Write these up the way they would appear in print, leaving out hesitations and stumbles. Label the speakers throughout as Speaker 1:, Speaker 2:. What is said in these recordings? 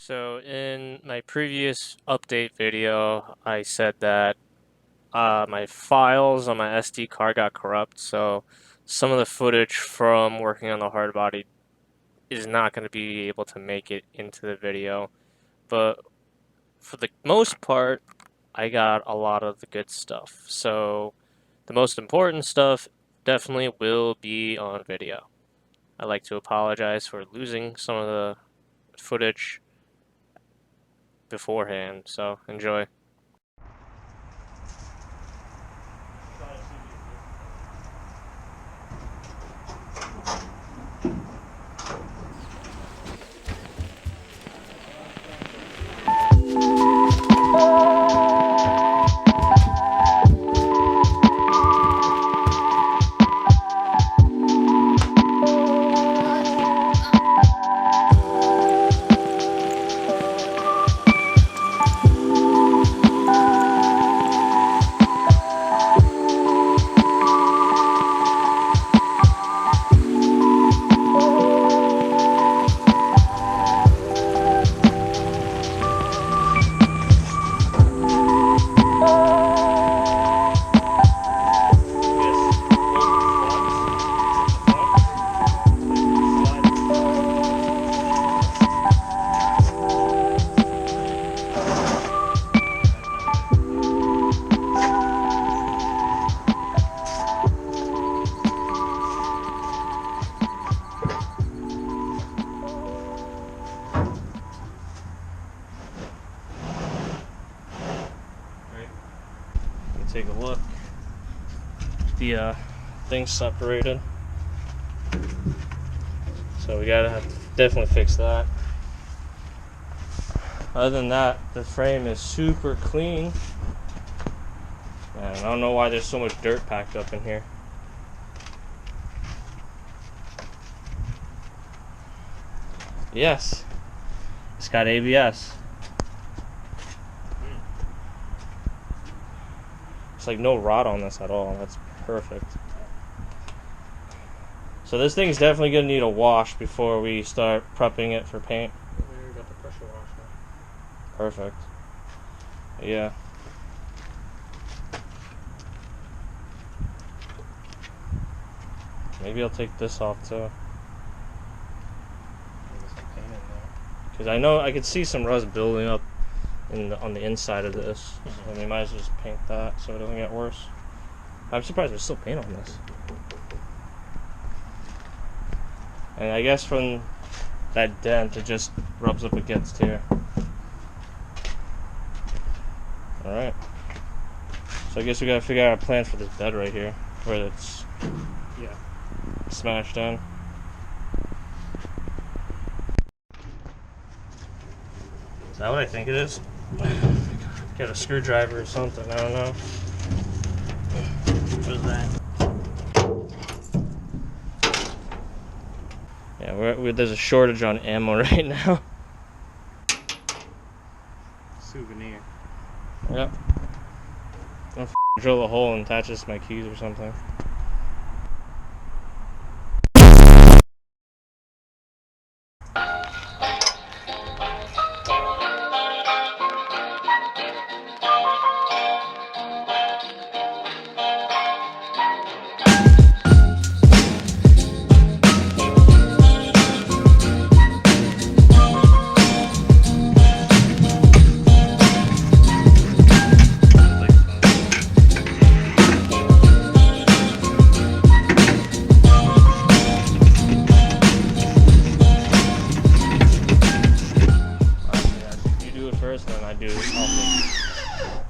Speaker 1: So in my previous update video, I said that my files on my SD card got corrupt, so some of the footage from working on the hard body is not going to be able to make it into the video. But for the most part, I got a lot of the good stuff. So the most important stuff definitely will be on video. I'd like to apologize for losing some of the footage beforehand, so enjoy. Take a look. The thing's separated, so we gotta have to definitely fix that. Other than that, the frame is super clean. Man, I don't know why there's so much dirt packed up in here. Yes, it's got ABS. It's like no rot on this at all. That's perfect. So this thing's definitely gonna need a wash before we start prepping it for paint.
Speaker 2: We already got the pressure wash now.
Speaker 1: Perfect. Yeah. Maybe I'll take this off too.
Speaker 2: There's some paint in there.
Speaker 1: Because I know I could see some rust building up on the inside of this. So we might as well just paint that so it doesn't get worse. I'm surprised there's still paint on this. And I guess from that dent it just rubs up against here. Alright. So I guess we gotta figure out a plan for this bed right here. Where it's smashed in. Is that what I think it is? Get a screwdriver or something, I don't know. What is that? Yeah, there's a shortage on ammo right now.
Speaker 2: Souvenir.
Speaker 1: Yep. I'll drill a hole and attach this to my keys or something. So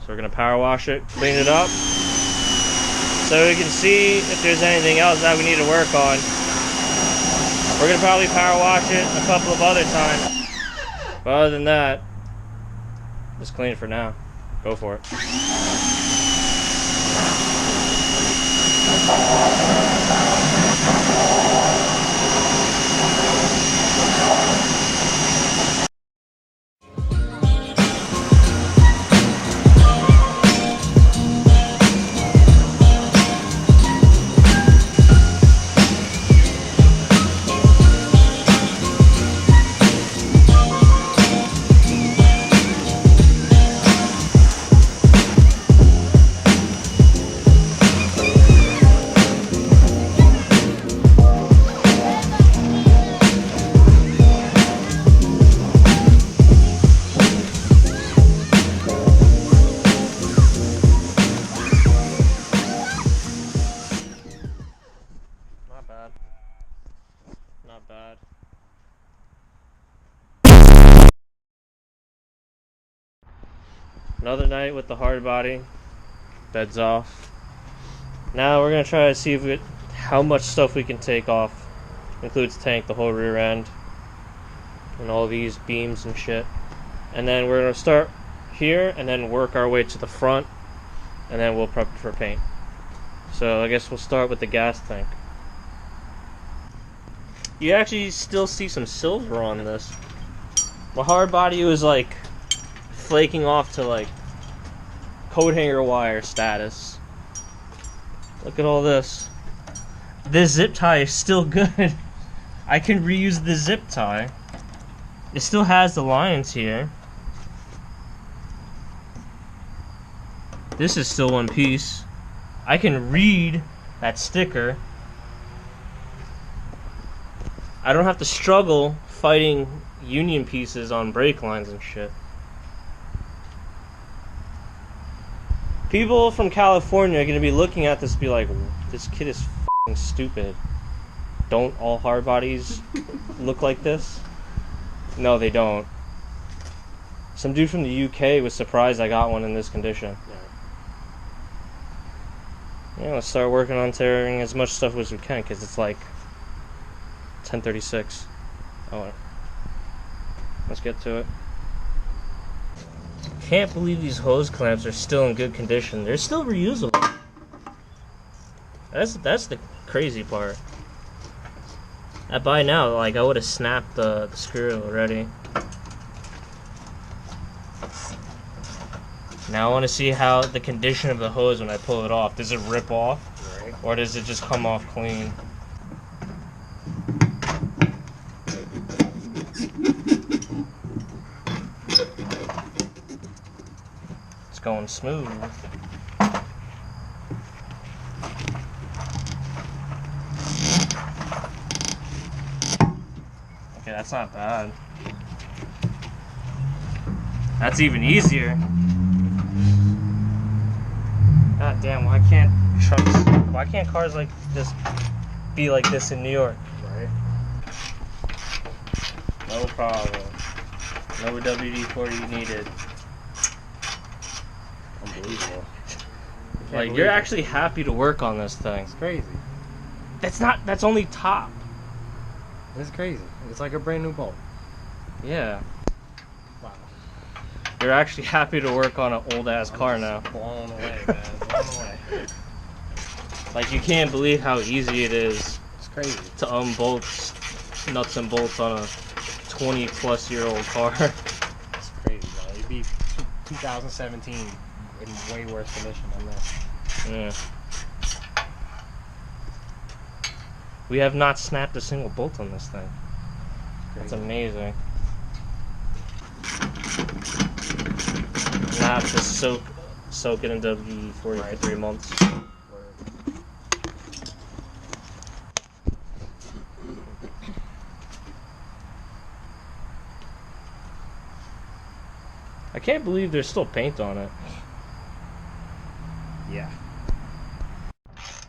Speaker 1: we're gonna power wash it, clean it up, so we can see if there's anything else that we need to work on. We're gonna probably power wash it a couple of other times, but other than that, just clean it for now. Go for it. Not bad. Another night with the hard body. Beds off. Now we're gonna try to see how much stuff we can take off. Includes tank, the whole rear end, and all these beams and shit. And then we're gonna start here and then work our way to the front, and then we'll prep it for paint. So I guess we'll start with the gas tank. You actually still see some silver on this. The hard body was like flaking off to like coat hanger wire status. Look at all this. This zip tie is still good. I can reuse the zip tie. It still has the lines here. This is still one piece. I can read that sticker. I don't have to struggle fighting union pieces on brake lines and shit. People from California are going to be looking at this and be like, this kid is f***ing stupid. Don't all hard bodies look like this? No, they don't. Some dude from the UK was surprised I got one in this condition. Yeah, let's start working on tearing as much stuff as we can, because it's like 10:36. Oh, let's get to it. Can't believe these hose clamps are still in good condition. They're still reusable. That's the crazy part. By now, like, I would have snapped the screw already. Now I want to see how the condition of the hose when I pull it off. Does it rip off?
Speaker 2: Right.
Speaker 1: Or does it just come off clean? It's going smooth. Okay, that's not bad. That's even easier. God damn, why can't cars like this be like this in New York?
Speaker 2: Right.
Speaker 1: No problem. No WD-40 needed.
Speaker 2: Unbelievable.
Speaker 1: Like, you're actually happy to work on this thing.
Speaker 2: It's crazy.
Speaker 1: That's only top.
Speaker 2: It's crazy. It's like a brand new bolt.
Speaker 1: Yeah.
Speaker 2: Wow.
Speaker 1: You're actually happy to work on an old ass car now.
Speaker 2: Blown away, man. Blown away.
Speaker 1: Like, you can't believe how easy it is
Speaker 2: It's crazy.
Speaker 1: to unbolt nuts and bolts on a 20-plus-year-old car.
Speaker 2: It's crazy, man. It'd be 2017 in way worse condition than this.
Speaker 1: Yeah. We have not snapped a single bolt on this thing. That's
Speaker 2: Crazy.
Speaker 1: amazing. Now I have to soak it in WD-40 for 3 months. I can't believe there's still paint on it.
Speaker 2: Yeah.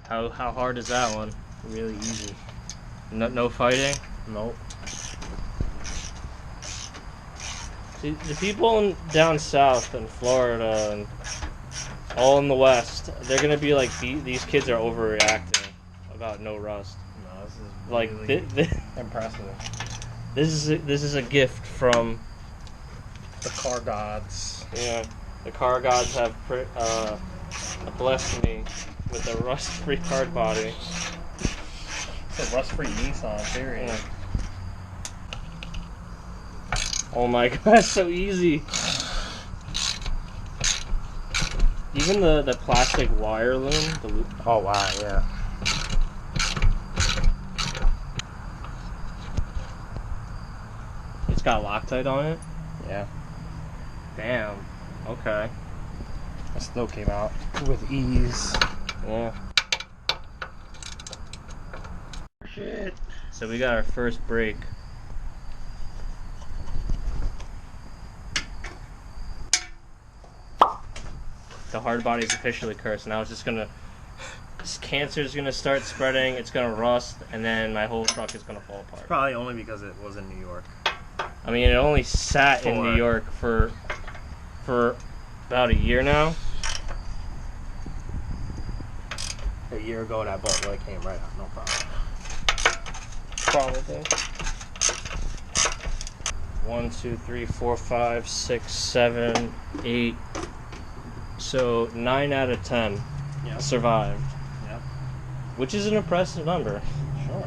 Speaker 1: How hard is that one?
Speaker 2: Really easy.
Speaker 1: No fighting?
Speaker 2: Nope.
Speaker 1: See, the people down south in Florida and all in the West, they're gonna be like, these kids are overreacting about no rust.
Speaker 2: No, this is
Speaker 1: Like,
Speaker 2: really impressive.
Speaker 1: this is a gift from,
Speaker 2: The car gods.
Speaker 1: yeah, the car gods have blessed me with a rust-free hard body.
Speaker 2: It's a rust-free Nissan, period.
Speaker 1: Yeah. Oh my god, it's so easy. Even the plastic wire loom, the loop.
Speaker 2: Oh wow, yeah.
Speaker 1: It's got Loctite on it.
Speaker 2: Yeah.
Speaker 1: Damn. Okay.
Speaker 2: It still came out with ease.
Speaker 1: Yeah.
Speaker 2: Shit.
Speaker 1: So we got our first break. The hard body is officially cursed. Now it's just gonna this cancer's gonna start spreading, it's gonna rust, and then my whole truck is gonna fall apart.
Speaker 2: Probably only because it was in New York.
Speaker 1: I mean, it only sat in New York for about a year now.
Speaker 2: A year ago, that bolt really came right out. No problem.
Speaker 1: Probably. 1, 2, 3, 4, 5, 6, 7, 8. So 9 out of 10 survived.
Speaker 2: Yep.
Speaker 1: Which is an impressive number.
Speaker 2: Sure.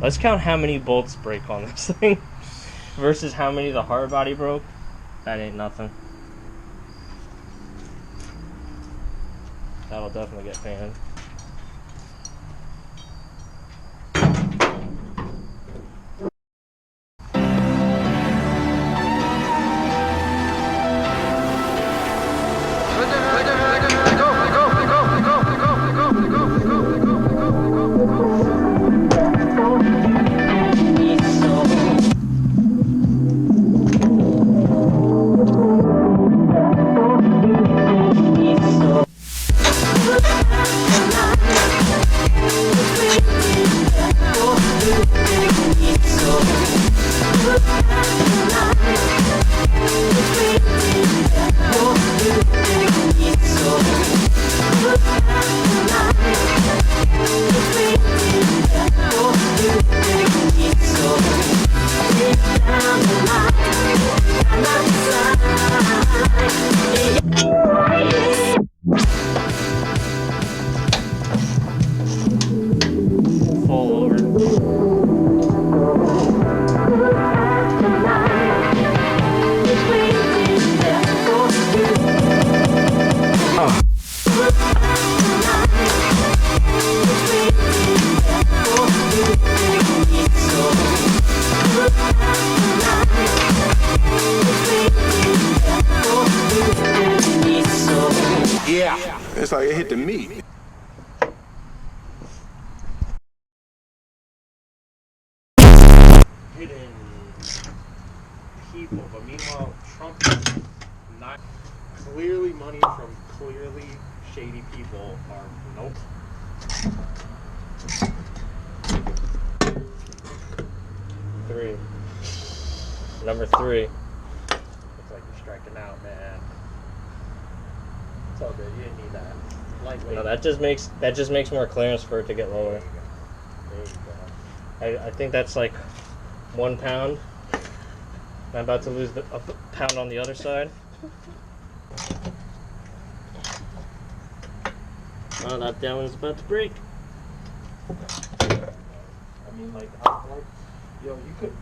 Speaker 1: Let's count how many bolts break on this thing versus how many the hard body broke. That ain't nothing. That'll definitely get painted. Fall over.
Speaker 3: Yeah, it's like it hit the meat.
Speaker 2: Hidden people, but meanwhile, Trump is not clearly money from clearly shady people are nope.
Speaker 1: Three. Number 3.
Speaker 2: Looks like you're striking out, man. It's all good. You didn't need that. Lightweight.
Speaker 1: No, that just makes more clearance for it to get lower.
Speaker 2: There you go.
Speaker 1: I think that's like 1 pound. I'm about to lose a pound on the other side. Oh, that one's about to break.
Speaker 2: I mean, like, yo, you could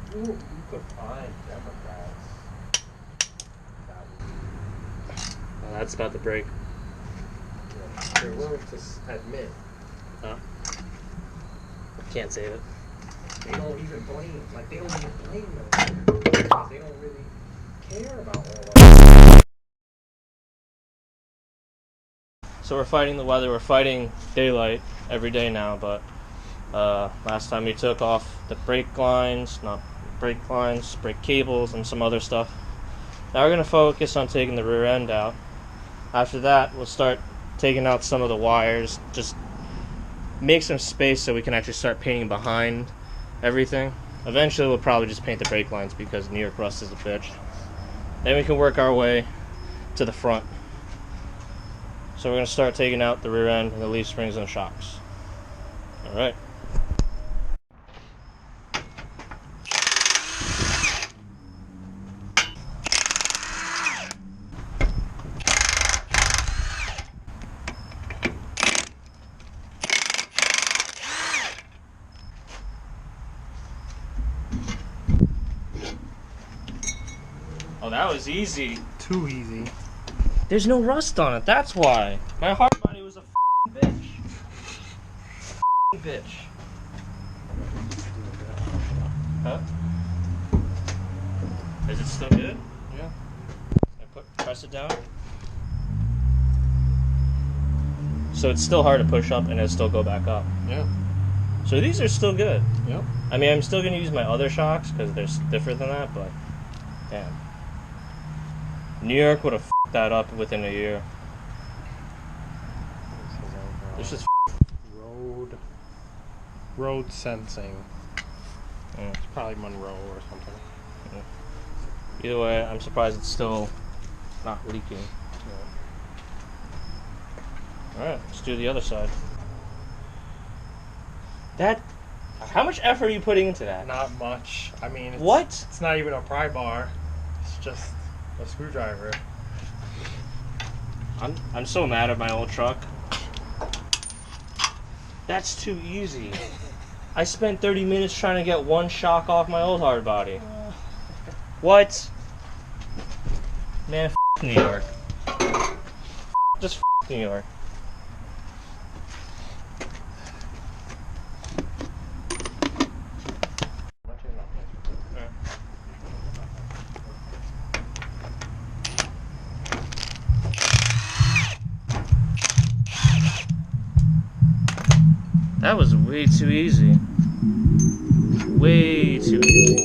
Speaker 2: find Democrats that would,
Speaker 1: Oh, that's about to break.
Speaker 2: they're willing to admit
Speaker 1: Can't save it.
Speaker 2: they don't even blame, like, they don't even blame them because they don't really care about all of that.
Speaker 1: So we're fighting the weather. We're fighting daylight every day now, but last time we took off the brake cables, and some other stuff. Now we're going to focus on taking the rear end out. After that, we'll start taking out some of the wires, just make some space so we can actually start painting behind everything. Eventually, we'll probably just paint the brake lines because New York rust is a bitch. Then we can work our way to the front. So we're going to start taking out the rear end and the leaf springs and the shocks. Alright. Oh, that was easy.
Speaker 2: Too easy.
Speaker 1: There's no rust on it, that's why. My hard body was a bitch. Bitch. Huh? Is it still good?
Speaker 2: Yeah.
Speaker 1: Press it down. So it's still hard to push up and it'll still go back up.
Speaker 2: Yeah.
Speaker 1: So these are still good.
Speaker 2: Yep.
Speaker 1: I mean, I'm still going to use my other shocks because they're stiffer than that, but damn. New York would have f***ed that up within a year. This is
Speaker 2: road sensing.
Speaker 1: Mm.
Speaker 2: It's probably Monroe or something.
Speaker 1: Either way, I'm surprised it's still not leaking. Yeah. Alright, let's do the other side. How much effort are you putting into that?
Speaker 2: Not much. I mean, it's not even a pry bar. It's just a screwdriver.
Speaker 1: I'm so mad at my old truck. That's too easy. I spent 30 minutes trying to get one shock off my old hardbody. What? Man, f*** New York. Just f*** New York. That was way too easy. Way too easy.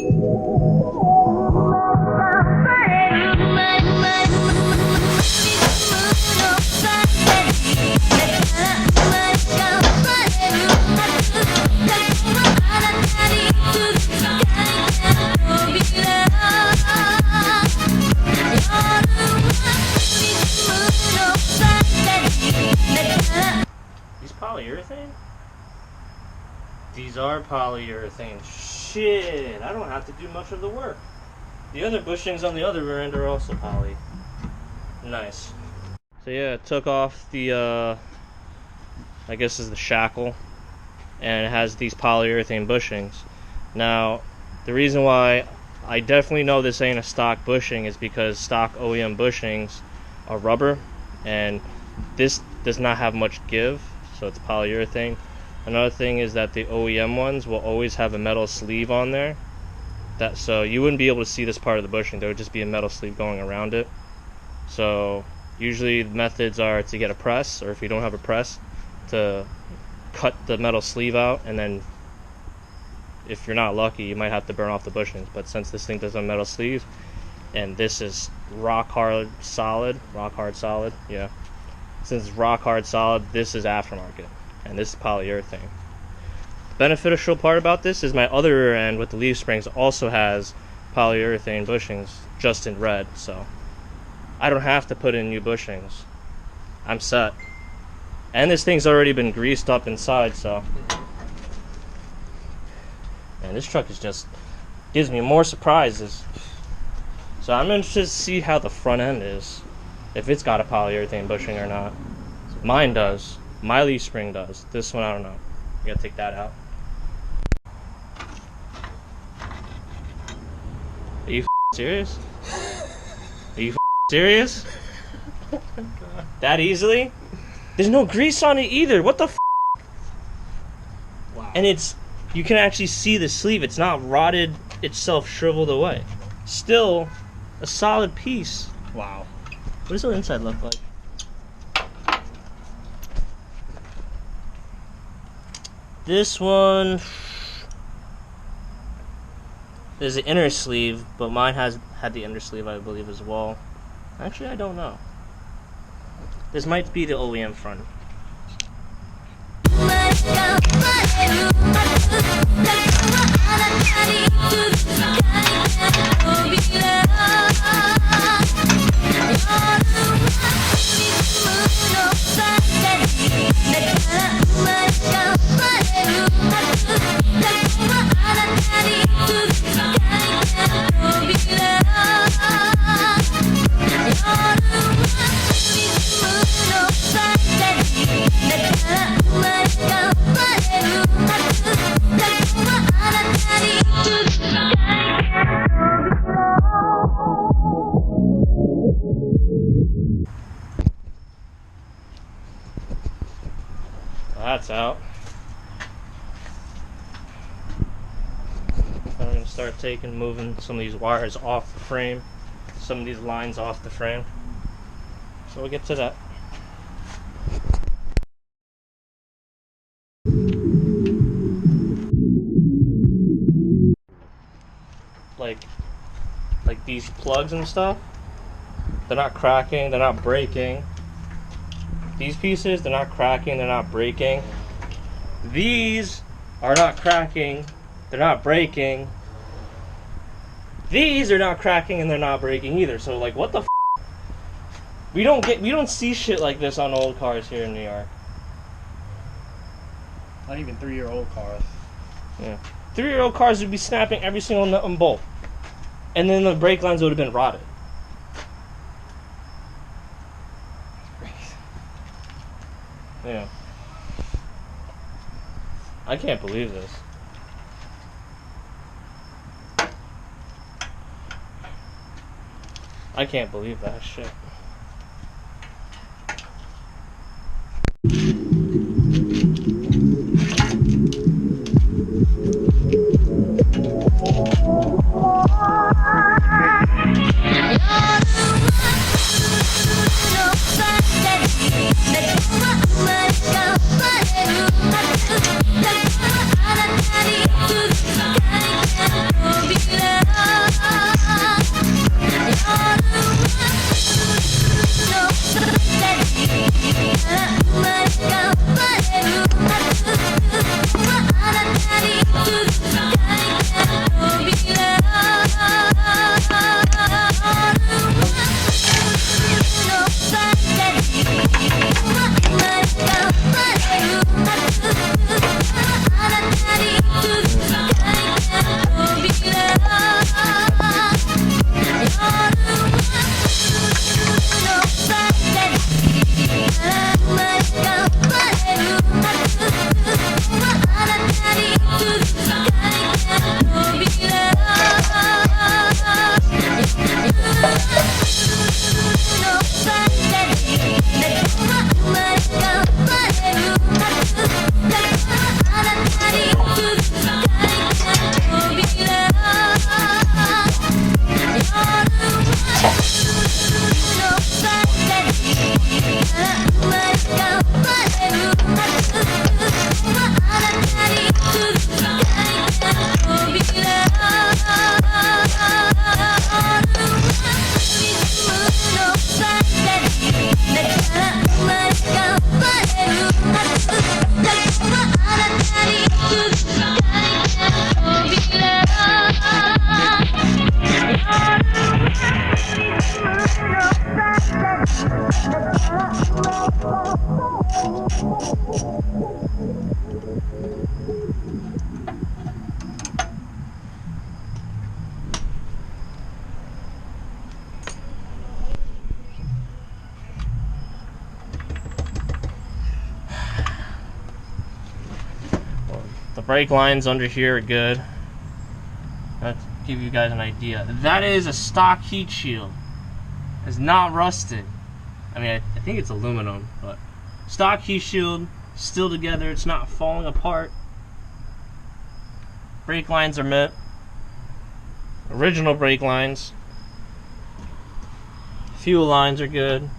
Speaker 1: These polyurethane? These are polyurethane. Shit, I don't have to do much of the work. The other bushings on the other rear end are also poly. Nice. So yeah, it took off the, I guess is the shackle, and it has these polyurethane bushings. Now, the reason why I definitely know this ain't a stock bushing is because stock OEM bushings are rubber, and this does not have much give, so it's polyurethane. Another thing is that the OEM ones will always have a metal sleeve on there. So you wouldn't be able to see this part of the bushing. There would just be a metal sleeve going around it. So usually the methods are to get a press, or if you don't have a press, to cut the metal sleeve out, and then if you're not lucky, you might have to burn off the bushings. But since this thing doesn't have metal sleeve, and this is rock hard solid, yeah. Since it's rock hard solid, this is aftermarket, and this is polyurethane. The beneficial part about this is my other rear end with the leaf springs also has polyurethane bushings, just in red, so I don't have to put in new bushings. I'm set. And this thing's already been greased up inside, so. And this truck is just gives me more surprises. So I'm interested to see how the front end is, if it's got a polyurethane bushing or not. Mine does. My leaf spring does. This one, I don't know. You gotta take that out. Are you serious? Are you serious?
Speaker 2: Oh my God.
Speaker 1: That easily? There's no grease on it either. What the f?
Speaker 2: Wow.
Speaker 1: And you can actually see the sleeve. It's not rotted itself, shriveled away. Still a solid piece.
Speaker 2: Wow.
Speaker 1: What does the inside look like? This one, there's an inner sleeve, but mine had the inner sleeve, I believe, as well. Actually, I don't know. This might be the OEM front. That's out. I'm going to start moving some of these wires off the frame, some of these lines off the frame. So we'll get to that. like these plugs and stuff, they're not cracking, they're not breaking. These pieces, they're not cracking, they're not breaking. These are not cracking, they're not breaking. These are not cracking and they're not breaking either. So like, what the f? We don't see shit like this on old cars here in New York.
Speaker 2: Not even 3-year-old cars.
Speaker 1: Yeah. 3-year-old cars would be snapping every single nut and bolt. And then the brake lines would have been rotted. Yeah. I can't believe this. I can't believe that shit. The brake lines under here are good. Let's give you guys an idea. That is a stock heat shield. It's not rusted. I mean, I think it's aluminum, but stock heat shield, still together. It's not falling apart. Brake lines are mint. Original brake lines. Fuel lines are good.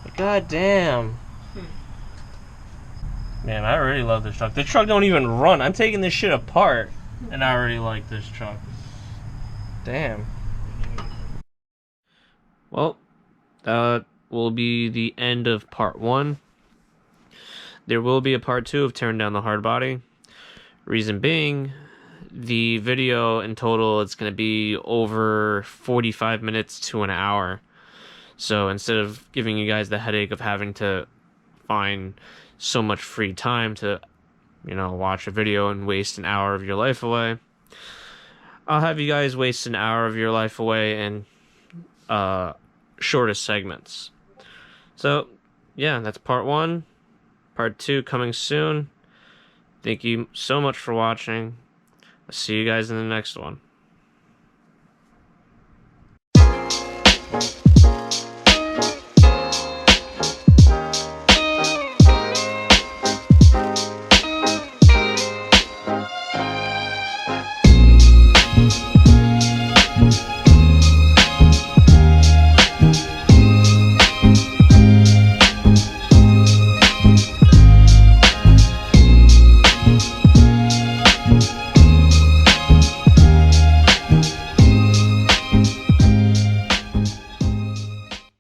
Speaker 1: But god damn. Man, I already love this truck. The truck don't even run. I'm taking this shit apart, and I already like this truck. Damn. Well, that will be the end of part 1. There will be a part 2 of tearing down the hardbody. Reason being, the video in total it's going to be over 45 minutes to an hour. So instead of giving you guys the headache of having to find so much free time to, watch a video and waste an hour of your life away, I'll have you guys waste an hour of your life away in shortest segments. So, yeah, that's part 1. Part 2 coming soon. Thank you so much for watching. I'll see you guys in the next one.